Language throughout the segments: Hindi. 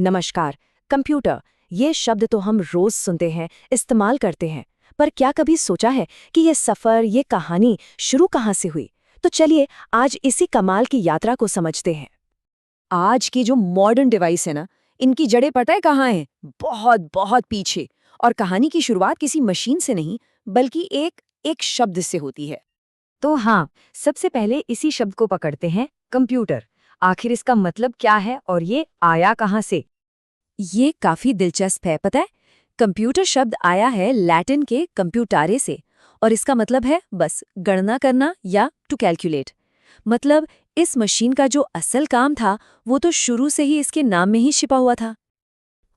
नमस्कार। कंप्यूटर, ये शब्द तो हम रोज सुनते हैं, इस्तेमाल करते हैं, पर क्या कभी सोचा है कि ये सफर, ये कहानी शुरू कहाँ से हुई? तो चलिए आज इसी कमाल की यात्रा को समझते हैं। आज की जो मॉडर्न डिवाइस है ना, इनकी जड़ें पता है कहाँ हैं? बहुत बहुत पीछे। और कहानी की शुरुआत किसी मशीन से नहीं, बल्कि एक एक शब्द से होती है। तो हाँ, सबसे पहले इसी शब्द को पकड़ते हैं, कंप्यूटर। आखिर इसका मतलब क्या है और ये आया कहाँ से? ये काफी दिलचस्प है, पता है? कंप्यूटर शब्द आया है लैटिन के कंप्यूटारे से, और इसका मतलब है बस गणना करना या टू कैलकुलेट। मतलब इस मशीन का जो असल काम था, वो तो शुरू से ही इसके नाम में ही छिपा हुआ था।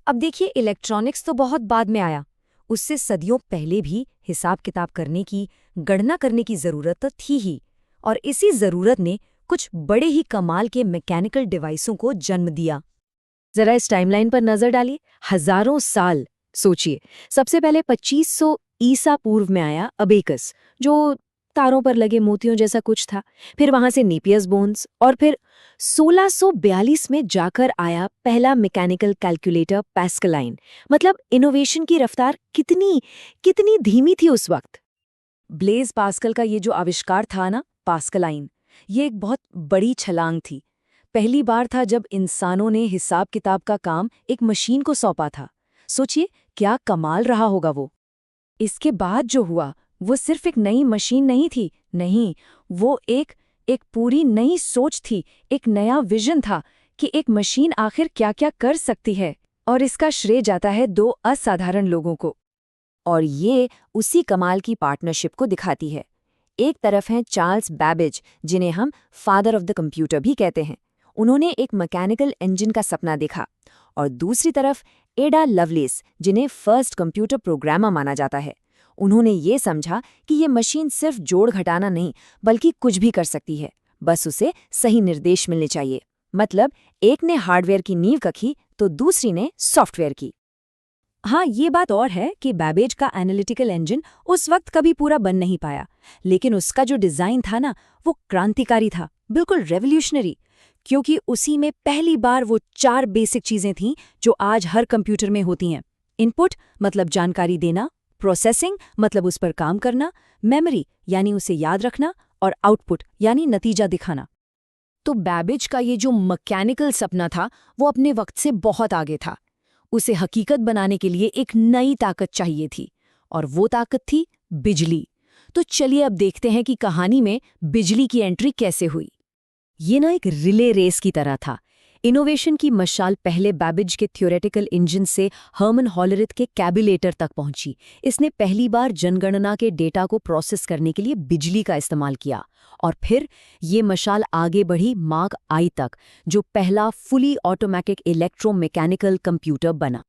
अब देखिए, इलेक्ट्रॉनिक्स तो बहुत बाद में आया। उससे सदियों पहले भी हिसाब किताब करने की, गणना करने की जरूरत तो थी ही। और इसी जरूरत ने कुछ बड़े ही कमाल के मैकेनिकल डिवाइसों को जन्म दिया। जरा इस टाइमलाइन पर नजर डालिए। हजारों साल सोचिए। सबसे पहले 2500 ईसा पूर्व में आया अबेकस, जो तारों पर लगे मोतियों जैसा कुछ था। फिर वहां से नीपियस बोन्स, और फिर 1642 में जाकर आया पहला मैकेनिकल कैलकुलेटर पैस्कलाइन। मतलब इनोवेशन की रफ्तार कितनी कितनी धीमी थी उस वक्त। ब्लेज पास्कल का ये जो आविष्कार था ना, पास्कलाइन, ये एक बहुत बड़ी छलांग थी। पहली बार था जब इंसानों ने हिसाब किताब का काम एक मशीन को सौंपा था। सोचिए क्या कमाल रहा होगा वो। इसके बाद जो हुआ, वो सिर्फ एक नई मशीन नहीं थी, नहीं, वो एक एक पूरी नई सोच थी, एक नया विजन था कि एक मशीन आखिर क्या-क्या कर सकती है। और इसका श्रेय जाता है दो असाधारण लोगों को। और ये उसी कमाल की पार्टनरशिप को दिखाती है। एक तरफ हैं चार्ल्स बैबेज, जिन्हें हम फादर ऑफ द कंप्यूटर भी कहते हैं। उन्होंने एक मैकेनिकल इंजन का सपना देखा। और दूसरी तरफ एडा लवलेस, जिन्हें फर्स्ट कंप्यूटर प्रोग्रामर माना जाता है। उन्होंने ये समझा कि ये मशीन सिर्फ जोड़ घटाना नहीं, बल्कि कुछ भी कर सकती है, बस उसे सही निर्देश मिलने चाहिए। मतलब एक ने हार्डवेयर की नींव रखी तो दूसरी ने सॉफ्टवेयर की। हाँ, ये बात और है कि बैबेज का एनालिटिकल इंजन उस वक्त कभी पूरा बन नहीं पाया, लेकिन उसका जो डिजाइन था ना, वो क्रांतिकारी था, बिल्कुल रेवोल्यूशनरी। क्योंकि उसी में पहली बार वो 4 बेसिक चीजें थीं जो आज हर कंप्यूटर में होती हैं। इनपुट मतलब जानकारी देना, प्रोसेसिंग मतलब उस पर काम करना, मेमोरी यानी उसे याद रखना, और आउटपुट यानी नतीजा दिखाना। तो बैबेज का ये जो मैकेनिकल सपना था, वो अपने वक्त से बहुत आगे था। उसे हकीकत बनाने के लिए एक नई ताकत चाहिए थी, और वो ताकत थी बिजली। तो चलिए अब देखते हैं कि कहानी में बिजली की एंट्री कैसे हुई। ये ना एक रिले रेस की तरह था। इनोवेशन की मशाल पहले बैबेज के थ्योरेटिकल इंजन से हर्मन हॉलरिथ के कैबुलेटर तक पहुंची। इसने पहली बार जनगणना के डेटा को प्रोसेस करने के लिए बिजली का इस्तेमाल किया। और फिर ये मशाल आगे बढ़ी मार्क आई तक, जो पहला फुली ऑटोमेटिक इलेक्ट्रोमैकेनिकल कंप्यूटर बना।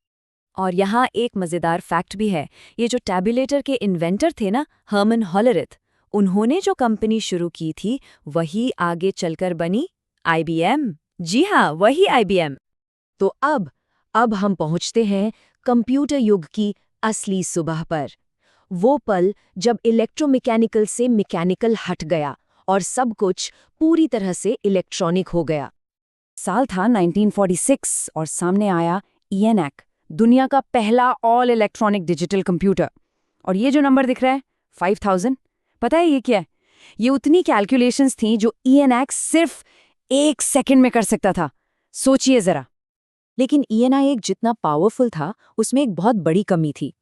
और यहाँ एक मज़ेदार फैक्ट भी है। ये जो टैबुलेटर के इन्वेंटर थे ना, हर्मन हॉलरिथ, उन्होंने जो कंपनी शुरू की थी, वही आगे चलकर बनी IBM। जी हाँ, वही IBM। तो अब हम पहुंचते हैं कंप्यूटर युग की असली सुबह पर। वो पल जब इलेक्ट्रोमैकेनिकल से मैकेनिकल हट गया और सब कुछ पूरी तरह से इलेक्ट्रॉनिक हो गया। साल था 1946 और सामने आया ENAC, दुनिया का पहला ऑल इलेक्ट्रॉनिक डिजिटल कंप्यूटर। और ये जो नंबर दिख रहा है, 5000, पता है ये क्या है? ये उतनी कैलकुलेशंस थीं जो ENAC सिर्फ 1 सेकंड में कर सकता था। सोचिए जरा। लेकिन ENAC जितना पावरफुल था, उसमें एक बहुत बड़ी कमी थी।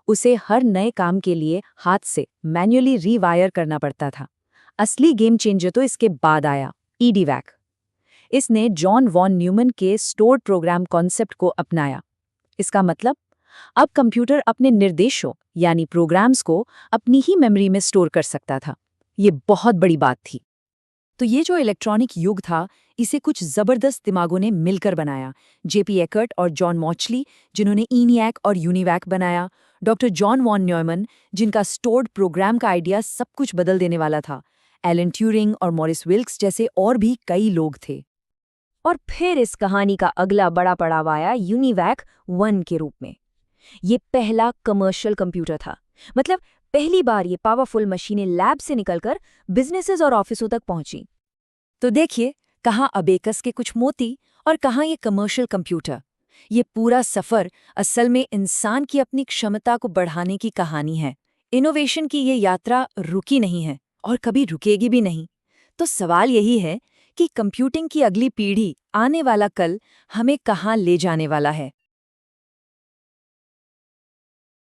उसे हर नए काम के लिए हाथ से मैन्युअली रीवायर करना पड़ता था। असली गेम चेंजर तो इसके बाद आया, EDVAC। इसने जॉन वॉन न्यूमन के स्टोर्ड प्रोग्राम कॉन्सेप्ट को अपनाया। इसका मतलब अब कंप्यूटर अपने निर्देशों यानी प्रोग्राम्स को अपनी ही मेमोरी में स्टोर कर सकता था। ये बहुत बड़ी बात थी। तो ये जो इलेक्ट्रॉनिक युग था, इसे कुछ जबरदस्त दिमागों ने मिलकर बनाया। JP एकर्ट और जॉन मॉचली, जिन्होंने ENIAC और UNIVAC बनाया, डॉक्टर जॉन वॉन न्यूमन, जिनका स्टोर्ड प्रोग्राम का आइडिया सब कुछ बदल देने वाला था, एलन ट्यूरिंग और मॉरिस विल्क्स जैसे और भी कई लोग थे। और फिर इस कहानी का अगला बड़ा पड़ाव आया UNIVAC 1 के रूप में। ये पहला कमर्शियल कंप्यूटर था। मतलब पहली बार ये पावरफुल मशीनें लैब से निकलकर बिजनेसेस और ऑफिसों तक पहुंची। तो देखिए, कहाँ अबेकस के कुछ मोती और कहाँ ये कमर्शियल कंप्यूटर। ये पूरा सफ़र असल में इंसान की अपनी क्षमता को बढ़ाने की कहानी है। इनोवेशन की ये यात्रा रुकी नहीं है और कभी रुकेगी भी नहीं। तो सवाल यही है कि कंप्यूटिंग की अगली पीढ़ी, आने वाला कल, हमें कहाँ ले जाने वाला है।